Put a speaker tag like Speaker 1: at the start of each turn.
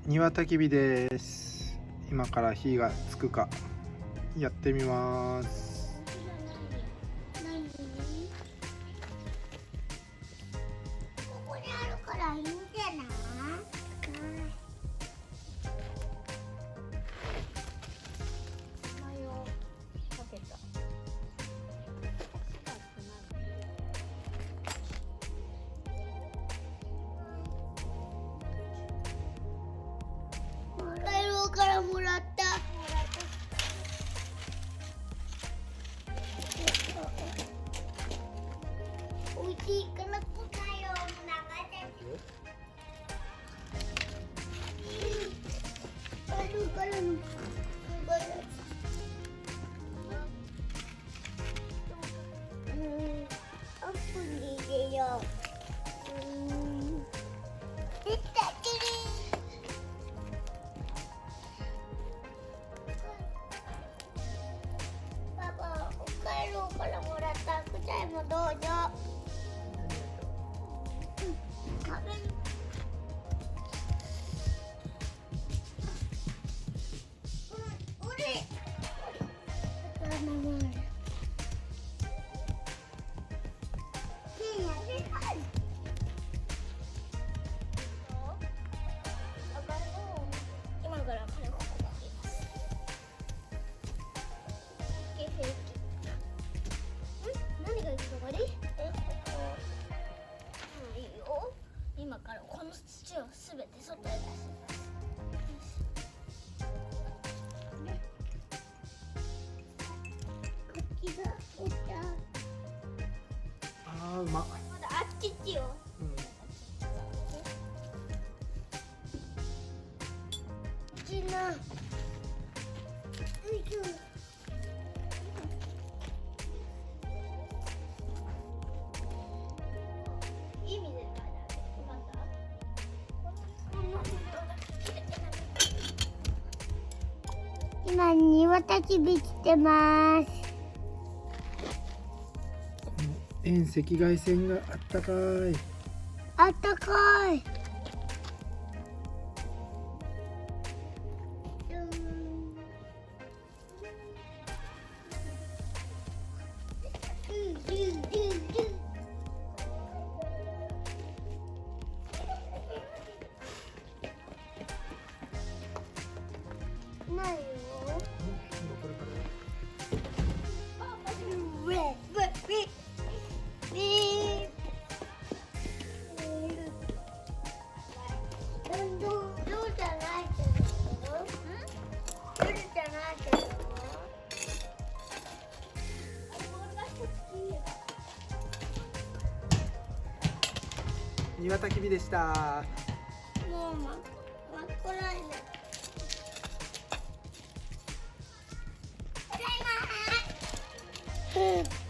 Speaker 1: 庭焚き火です。今から火がつくかやってみます。
Speaker 2: ここにあるからいいんじゃない？
Speaker 3: 前をかけた。
Speaker 2: カイロウからもらった。おいしいからカイロウも流れて。カイロウからの。アップに入れよう。できたきり。パパ、北海道からもらった白菜もどうぞ。食べる。おれ。今からこれをここに入れます。何がいるのかね？いいよ。今からこの土をすべて外へ出します。こっちが落ちた。
Speaker 1: うまっ。
Speaker 2: まだあっちっちよ。ちな。意味で今庭焚き火してます。
Speaker 1: 遠赤外線があったかい。
Speaker 2: あったかい。ないよ。
Speaker 1: 庭焚き火でした。
Speaker 2: もう真っ暗いね。ただいまー。